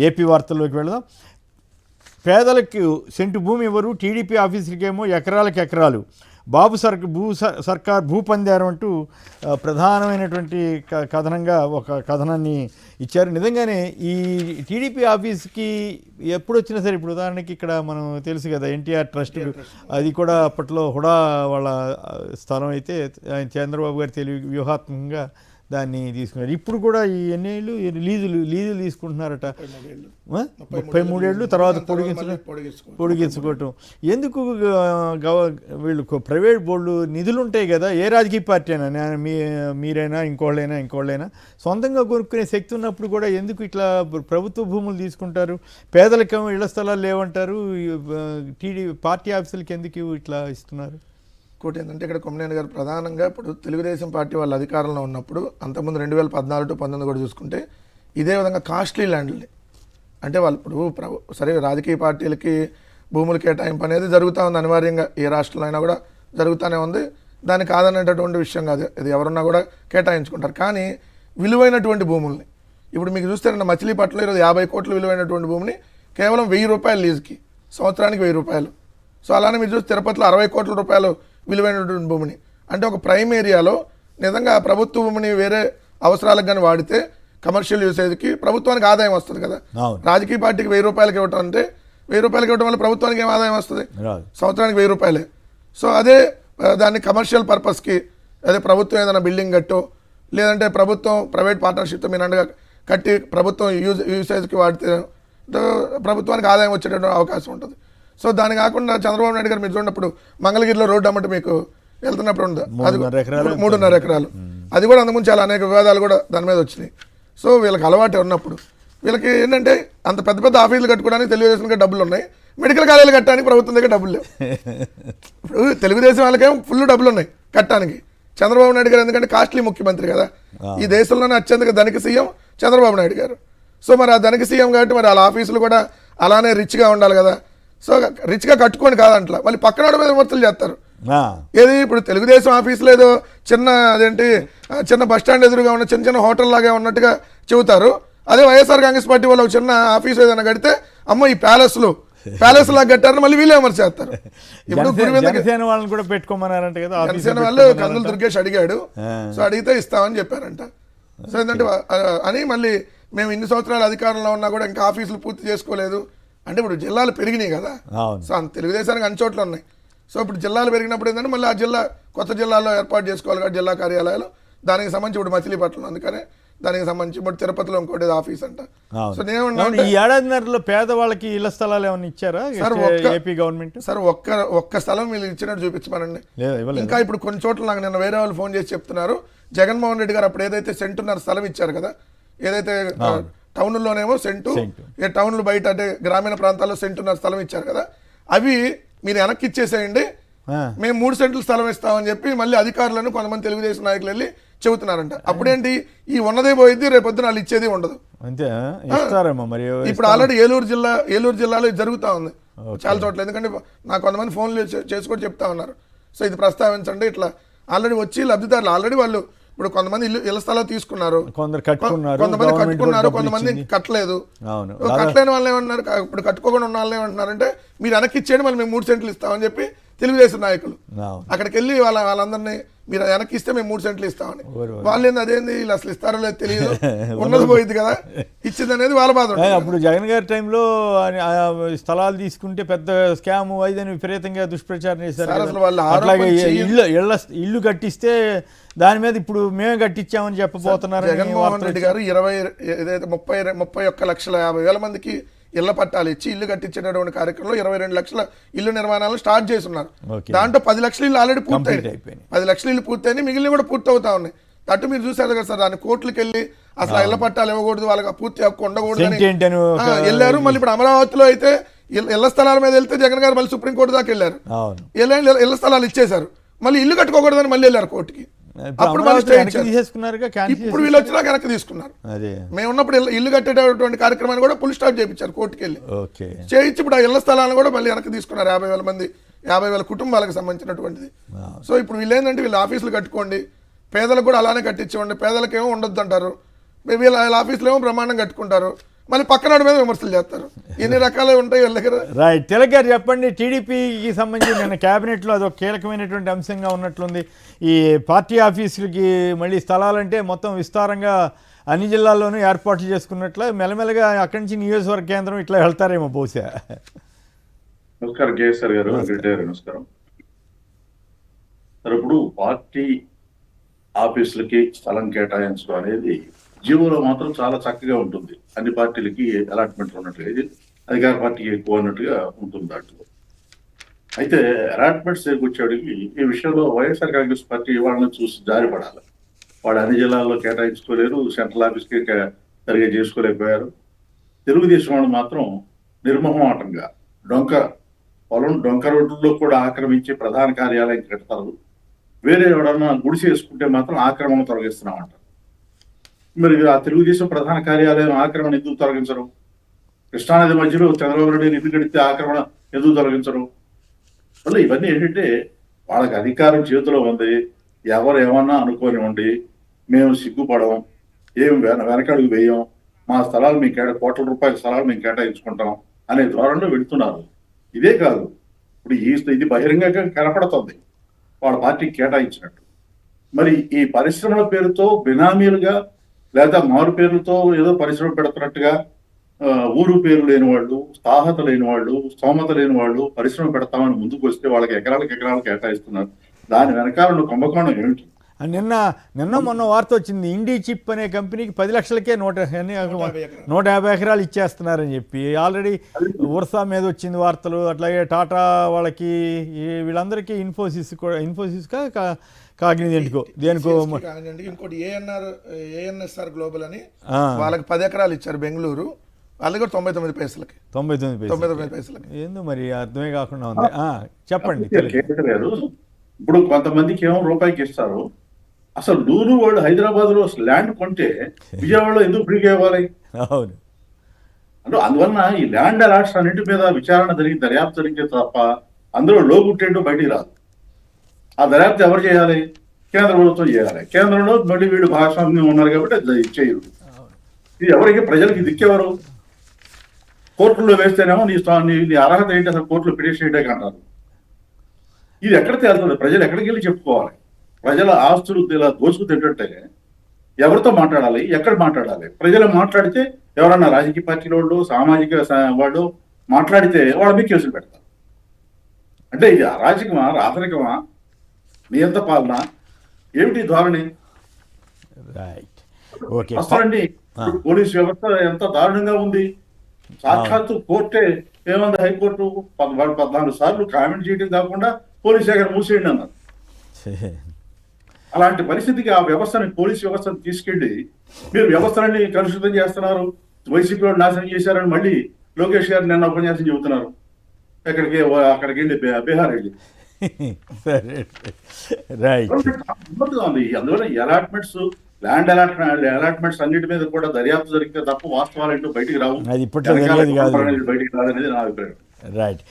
AP వార్తల్లోకి వెళదాం. పేదలకు సెంటు భూమి ఇవ్వరు, టీడీపీ ఆఫీసులకేమో ఎకరాలకు ఎకరాలు, బాబు సర్కార్ భూపందారం అంటూ ప్రధానమైనటువంటి కథనంగా ఒక కథనాన్ని ఇచ్చారు. నిజంగానే ఈ టీడీపీ ఆఫీస్కి ఎప్పుడు వచ్చినా సరే, ఇప్పుడు ఉదాహరణకి ఇక్కడ మనం తెలుసు కదా ఎన్టీఆర్ ట్రస్ట్, అది కూడా అప్పట్లో హుడా వాళ్ళ స్థలం అయితే చంద్రబాబు గారు తెలివి వ్యూహాత్మకంగా దాన్ని తీసుకున్నారు. ఇప్పుడు కూడా ఈ ఎన్నేళ్ళు లీజులు తీసుకుంటున్నారట, 33 ఏళ్ళు, తర్వాత పొడిగించుకోవటం ఎందుకు? వీళ్ళు ప్రైవేట్ బోర్డు నిధులు ఉంటాయి కదా, ఏ రాజకీయ పార్టీ అయినా, మీరైనా ఇంకోళ్ళైనా సొంతంగా కొనుక్కునే శక్తి ఉన్నప్పుడు కూడా ఎందుకు ఇట్లా ప్రభుత్వ భూములు తీసుకుంటారు? పేదలకేమో ఇళ్ల స్థలాలు లేవంటారు, పార్టీ ఆఫీసులకి ఎందుకు ఇట్లా ఇస్తున్నారు? ఇంకోటి ఏంటంటే ఇక్కడ కొమ్మినేని గారు ప్రధానంగా ఇప్పుడు తెలుగుదేశం పార్టీ వాళ్ళ అధికారంలో ఉన్నప్పుడు, అంతకుముందు 2014-19 కూడా చూసుకుంటే ఇదే విధంగా కాస్ట్లీ ల్యాండ్ని, అంటే వాళ్ళు ఇప్పుడు సరే రాజకీయ పార్టీలకి భూములు కేటాయింపు అనేది జరుగుతూ ఉంది, అనివార్యంగా ఏ రాష్ట్రంలో అయినా కూడా జరుగుతూనే ఉంది, దానికి కాదనేటటువంటి విషయం కాదు, ఇది ఎవరన్నా కూడా కేటాయించుకుంటారు. కానీ విలువైనటువంటి భూముల్ని ఇప్పుడు మీకు చూస్తే మచిలీపట్నంలో ఈరోజు 50 కోట్ల విలువైనటువంటి భూమిని కేవలం 1000 రూపాయలు లీజుకి, సంవత్సరానికి 1000 రూపాయలు. సో అలానే మీరు చూస్తే తిరుపతిలో 60 కోట్ల రూపాయలు విలువైనటువంటి భూమిని, అంటే ఒక ప్రైమ్ ఏరియాలో నిజంగా ప్రభుత్వ భూమిని వేరే అవసరాలకు కానీ వాడితే కమర్షియల్ యూసేజ్కి ప్రభుత్వానికి ఆదాయం వస్తుంది కదా. రాజకీయ పార్టీకి 1000 రూపాయలకి ఇవ్వటం అంటే 1000 రూపాయలకి ఇవ్వడం వల్ల ప్రభుత్వానికి ఏం ఆదాయం వస్తుంది? సంవత్సరానికి 1000 రూపాయలే. సో అదే దాన్ని కమర్షియల్ పర్పస్కి, అదే ప్రభుత్వం ఏదైనా బిల్డింగ్ కట్టో లేదంటే ప్రభుత్వం ప్రైవేట్ పార్ట్నర్షిప్తో మీనండగా కట్టి ప్రభుత్వం యూసేజ్కి వాడితే ప్రభుత్వానికి ఆదాయం వచ్చేటటువంటి అవకాశం ఉంటుంది. సో దాని కాకుండా చంద్రబాబు నాయుడు గారు మీరు చూడప్పుడు మంగళగిరిలో రోడ్డు అమ్మటం మీకు వెళ్తున్నప్పుడు ఉంది, అది 3.5 ఎకరాలు, అది కూడా అంతకుముందు చాలా అనేక వివాదాలు కూడా దాని మీద వచ్చినాయి. సో వీళ్ళకి అలవాటు ఉన్నప్పుడు వీళ్ళకి ఏంటంటే అంత పెద్ద పెద్ద ఆఫీసులు కట్టుకోవడానికి తెలుగుదేశం డబ్బులు ఉన్నాయి, మెడికల్ కాలేజీలు కట్టడానికి ప్రభుత్వం దగ్గర డబ్బులు లేవు. ఇప్పుడు తెలుగుదేశం వాళ్ళకేమో ఫుల్ డబ్బులు ఉన్నాయి కట్టడానికి, చంద్రబాబు నాయుడు గారు ఎందుకంటే కాస్ట్లీ ముఖ్యమంత్రి కదా, ఈ దేశంలోనే అత్యంత ధనిక సీఎం చంద్రబాబు నాయుడు గారు. సో మరి ఆ ధనిక సీఎం కాబట్టి మరి వాళ్ళ ఆఫీసులు కూడా అలానే రిచ్గా ఉండాలి కదా. సో రిచ్గా కట్టుకోండి కాదంట్లా, మళ్ళీ పక్కన మీద విమర్శలు చేస్తారు. ఏది ఇప్పుడు తెలుగుదేశం ఆఫీసులో ఏదో చిన్న బస్ స్టాండ్ ఎదురుగా ఉన్న చిన్న హోటల్ లాగా ఉన్నట్టుగా చెబుతారు. అదే వైఎస్ఆర్ కాంగ్రెస్ పార్టీ వాళ్ళు ఒక చిన్న ఆఫీస్ ఏదైనా కడితే అమ్మ ఈ ప్యాలెస్ లాగా కట్టారని మళ్ళీ వీళ్ళే విమర్శ చేస్తారు. ఇప్పుడు జనసేన వాళ్ళని కూడా పెట్టుకోమన్నారంట కదా, జనసేన వాళ్ళు కందులు దుర్గేష్ అడిగాడు, సో అడిగితే ఇస్తామని చెప్పారంట. సో ఏంటంటే అని మళ్ళీ మేము ఇన్ని సంవత్సరాలు అధికారంలో ఉన్నా కూడా ఇంకా ఆఫీసులు పూర్తి చేసుకోలేదు అంటే ఇప్పుడు జిల్లాలు పెరిగినాయి కదా. సో తెలుగుదేశానికి అన్ని చోట్ల ఉన్నాయి. సో ఇప్పుడు జిల్లాలు పెరిగినప్పుడు ఏంటంటే మళ్ళీ ఆ కొత్త జిల్లాలో ఏర్పాటు చేసుకోవాలి కదా జిల్లా కార్యాలయాలు, దానికి సంబంధించి ఇప్పుడు మచిలీపట్నం, అందుకనే దానికి సంబంధించి ఇప్పుడు తిరుపతిలో ఇంకోటి ఆఫీస్ అంట. సో ఈ ఏడాదిన్నరలో పేదవాళ్ళకి ఇళ్ల స్థలాలు ఏమైనా ఇచ్చారా ఏపీ గవర్నమెంట్? సార్ ఒక్క స్థలం వీళ్ళు ఇచ్చినట్టు చూపించమనండి. ఇంకా ఇప్పుడు కొన్ని చోట్ల నాకు నిన్న వేరే వాళ్ళు ఫోన్ చేసి చెప్తున్నారు, జగన్మోహన్ రెడ్డి గారు అప్పుడు ఏదైతే సెంటున్నర స్థలం ఇచ్చారు కదా, ఏదైతే టౌన్లోనేమో సెంటు, టౌన్లు బయట అంటే గ్రామీణ ప్రాంతాల్లో సెంటున్నర స్థలం ఇచ్చారు కదా, అవి మీరు వెనక్కి ఇచ్చేసేయండి, మేము 3 సెంట్లు స్థలం ఇస్తామని చెప్పి మళ్ళీ అధికారులను కొంతమంది తెలుగుదేశం నాయకులు వెళ్ళి చెబుతున్నారంట. అప్పుడేంటి ఈ ఉన్నదే పోయిద్ది, రేపొద్దున వాళ్ళు ఇచ్చేది ఉండదు. ఇప్పుడు ఆల్రెడీ ఏలూరు జిల్లాలో జరుగుతూ ఉంది చాలా చోట్ల, ఎందుకంటే నాకు కొంతమంది ఫోన్లు చేసుకొని చెప్తా ఉన్నారు. సో ఇది ప్రస్తావించండి, ఇట్లా ఆల్రెడీ వచ్చి లబ్ధిదారులు ఆల్రెడీ వాళ్ళు ఇప్పుడు కొంతమంది ఇళ్ల స్థలాలు తీసుకున్నారు, కొంతమంది కట్టుకున్నారు, కొంతమంది కట్టలేదు. కట్టలేని వాళ్ళు ఏమంటున్నారు, ఇప్పుడు కట్టుకోకుండా ఉన్న వాళ్ళు ఏమంటున్నారంటే మీరు వెనక్కి ఇచ్చేయండి మళ్ళీ మేము 3 సెంట్లు ఇస్తామని చెప్పి తెలుగుదేశం నాయకులు అక్కడికి వెళ్ళి వాళ్ళందరినీ మీరు వెనక్కి ఇస్తే మేము 3 సెంట్లు ఇస్తామని. వాళ్ళు ఏంది అదేంది వీళ్ళు అసలు ఇస్తారో లేదు తెలియదు, ఉన్నది పోయింది కదా, ఇచ్చింది అనేది వాళ్ళ బాధ. అప్పుడు జగన్ గారి టైంలో స్థలాలు తీసుకుంటే పెద్ద స్కామ్ అయిదని విపరీతంగా దుష్ప్రచారం చేశారు. అసలు వాళ్ళు అట్లాగే ఇల్లు కట్టిస్తే దాని మీద ఇప్పుడు మేమే కట్టించామని చెప్పబోతున్నారు. జగన్మోహన్ రెడ్డి గారు 31,50,000 మందికి ఇళ్ల పట్టాలు ఇచ్చి ఇల్లు కట్టించేటటువంటి కార్యక్రమంలో 22 లక్షల ఇల్లు నిర్మాణాలను స్టార్ట్ చేస్తున్నారు. దాంట్లో 10 లక్షల ఇల్లు ఆల్రెడీ పూర్తయినాయి, 10 లక్షల ఇల్లు పూర్తయినాయి, మిగిలిన కూడా పూర్తి అవుతా ఉన్నాయి. అటు మీరు చూసారు కదా సార్, దాని కోర్టులకు వెళ్ళి అసలు ఇళ్ల పట్టాలు ఇవ్వకూడదు, వాళ్ళకి పూర్తి హక్కు ఉండకూడదు అని వెళ్ళారు. మళ్ళీ ఇప్పుడు అమరావతిలో అయితే ఇళ్ల స్థలాల మీద వెళ్తే జగన్ గారు మళ్ళీ సుప్రీంకోర్టు దాకా వెళ్ళారు, ఇళ్ల స్థలాలు ఇచ్చేశారు, మళ్ళీ ఇల్లు కట్టుకోకూడదని మళ్ళీ వెళ్ళారు కోర్టుకి. అప్పుడు ఇప్పుడు వీళ్ళు వచ్చినా వెనక్కి తీసుకున్నారు. మేము ఉన్నప్పుడు ఇల్లు కట్టేటటువంటి కార్యక్రమాన్ని కూడా ఫుల్ స్టాప్ చేయించారు కోర్టుకి వెళ్ళి చేయించి ఇప్పుడు ఆ ఇళ్ల స్థలాలను కూడా మళ్ళీ వెనక్కి తీసుకున్నారు. 50,000 మంది 50,000 కుటుంబాలకు సంబంధించినటువంటిది. సో ఇప్పుడు వీళ్ళు ఏంటంటే వీళ్ళు ఆఫీసులు కట్టుకోండి, పేదలకు కూడా అలానే కట్టించండి, పేదలకేమో ఉండొద్దు అంటారు, వీళ్ళ ఆఫీసులు ఏమో బ్రహ్మాండం కట్టుకుంటారు, మళ్ళీ పక్కన మీద విమర్శలు చేస్తారు. ఎన్ని రకాలు ఉంటాయి వీళ్ళ దగ్గర. రైట్. తిలక్ గారు చెప్పండి, టీడీపీకి సంబంధించి నిన్న క్యాబినెట్లో అదొక కీలకమైనటువంటి అంశంగా ఉన్నట్లుంది. ఈ పార్టీ ఆఫీసులకి మళ్ళీ స్థలాలంటే మొత్తం విస్తారంగా అన్ని జిల్లాల్లోనూ ఏర్పాట్లు చేసుకున్నట్ల మెల్లమెల్లగా అక్కడి నుంచి నియోజకవర్గ కేంద్రం ఇట్లా వెళ్తారేమో బహుశా. నమస్కారం కేఎస్ఆర్ గారు. నమస్కారం సార్. ఇప్పుడు పార్టీ ఆఫీసులకి స్థలం కేటాయించడం అనేది జీవోలో మాత్రం చాలా చక్కగా ఉంటుంది. అన్ని పార్టీలకి అలాట్మెంట్ ఉన్నట్టుగా, ఇది అధికార పార్టీకి ఎక్కువ అన్నట్టుగా ఉంటుంది దాంట్లో. అయితే అలాట్మెంట్స్ వచ్చేవాడికి ఈ విషయంలో వైఎస్ఆర్ కాంగ్రెస్ పార్టీ వాళ్ళని చూసి జారిపడాలి. వాడు అన్ని జిల్లాల్లో కేటాయించుకోలేరు, సెంట్రల్ ఆఫీస్కి సరిగా చేసుకోలేకపోయారు. తెలుగుదేశం వాళ్ళు మాత్రం నిర్మోహమాటంగా డొంక రోడ్లలో కూడా ఆక్రమించి ప్రధాన కార్యాలయం కడతారు. వేరే ఎవడన్నా గుడిసి వేసుకుంటే మాత్రం ఆక్రమణ తొలగిస్తున్నామంటారు. మరి ఆ తెలుగుదేశం ప్రధాన కార్యాలయం ఆక్రమణ ఎందుకు తొలగించరు? కృష్ణానది మధ్యలో చంద్రబాబు నాయుడు ఇల్లు కడితే ఆక్రమణ ఎందుకు తొలగించరు? మళ్ళీ ఇవన్నీ ఏంటంటే వాళ్ళకి అధికారం చేతిలో ఉంది. ఎవరు ఏమన్నా అనుకోనివ్వండి, మేము సిగ్గుపడం, ఏం వెనకడుగు వేయం, మా స్థలాలు మేము కోట్ల రూపాయల స్థలాలు మేము కేటాయించుకుంటాం అనే ధోరణిలో వెళుతున్నారు. ఇదే కాదు, ఇప్పుడు ఇది బహిరంగంగా కనపడుతుంది వాళ్ళ పార్టీకి కేటాయించినట్టు. మరి ఈ పరిశ్రమల పేరుతో బినామీలుగా లేదా మారు పేర్లతో ఏదో పరిశ్రమ పెడుతున్నట్టుగా ఊరు పేరు లేని వాళ్ళు, స్థాహత లేని వాళ్ళు, స్తోమత లేని వాళ్ళు పరిశ్రమ పెడతామని ముందుకు వస్తే వాళ్ళకి ఎకరాలు కేటాయిస్తున్నారు. దాని వెనకాల కుంభకోణం ఏమిటి? నిన్న మొన్న వార్త వచ్చింది, ఇండీ చిప్ అనే కంపెనీకి 10 లక్షలకే 150 ఎకరాలు ఇచ్చేస్తున్నారని చెప్పి. ఆల్రెడీ ఉర్సా మీద వచ్చింది వార్తలు. అట్లాగే టాటా వాళ్ళకి, వీళ్ళందరికీ ఇన్ఫోసిస్ కాగ్నిజెంట్కో దేనికో ఇంకోటి ఏఎన్ఎస్ఆర్ గ్లోబల్ అని వాళ్ళకి 10 ఎకరాలు ఇచ్చారు బెంగళూరు. వాళ్ళకి కూడా 99 పైసలకి. 99 పైసలకి ఏందో మరి అర్థమే కాకుండా ఉంది. చెప్పండి. ఇప్పుడు కొంతమందికి ఏమో రూపాయికి ఇస్తారు. అసలు లూలు వాళ్ళు హైదరాబాద్ లో ల్యాండ్ కొంటే విజయవాడలో ఎందుకు ఫ్రీగా ఇవ్వాలి? అవును. అంటే అందువలన ఈ ల్యాండ్ అలాట్స్ అన్నింటి మీద విచారణ జరిగి దర్యాప్తు జరిగితే తప్ప అందులో లోగుట్టేంటో బయటికి రాదు. ఆ దర్యాప్తు ఎవరు చేయాలి? కేంద్ర ప్రభుత్వం చేయాలి. కేంద్రంలో మళ్ళీ వీళ్ళు భాగస్వామ్యం ఉన్నారు కాబట్టి అది చేయరు. ఇది ఎవరికి? ప్రజలకి దిక్కెవరు? కోర్టుల్లో వేస్తేనేమో నీ అర్హత ఏంటి, అసలు కోర్టులో పిటిషన్ చేయడానికి అంటారు. ఇది ఎక్కడ తేలుతుంది? ప్రజలు ఎక్కడికి వెళ్ళి చెప్పుకోవాలి? ప్రజల ఆస్తులు ఇలా దోచుకు తింటుంటే ఎవరితో మాట్లాడాలి, ఎక్కడ మాట్లాడాలి? ప్రజలు మాట్లాడితే ఎవరన్నా రాజకీయ పార్టీల వాళ్ళు, సామాజిక వాళ్ళు మాట్లాడితే వాళ్ళ మీద కేసులు పెడతారు. అంటే ఇది అరాజకమా, రాజరికమా, నియంత పాలన ఏమిటి ధోరణి? అసలండి పోలీస్ వ్యవస్థ ఎంత దారుణంగా ఉంది. సాక్షాత్తు కోర్టే ఏమంది, హైకోర్టు 14 సార్లు కామెంట్ చేయడం కాకుండా పోలీస్ శాఖను మూసేయండి అన్నారు. అలాంటి పరిస్థితికి ఆ వ్యవస్థని, పోలీస్ వ్యవస్థను తీసుకెళ్లి మీరు వ్యవస్థలని కలుషితం చేస్తున్నారు, వైసీపీ వాళ్ళు నాశనం చేశారని మళ్ళీ లోకేష్ గారు నిన్న ఉపన్యాసం చెబుతున్నారు. అక్కడికి వెళ్ళి బీహార్ వెళ్ళి అందువల్ల అలాట్మెంట్స్, ల్యాండ్ అలాట్మెంట్స్ అన్నిటి మీద కూడా దర్యాప్తు జరిగితే తప్ప వాస్తవాలు ఏంటో బయటికి రావు. బయటికి రాదనేది నా అభిప్రాయం. రైట్.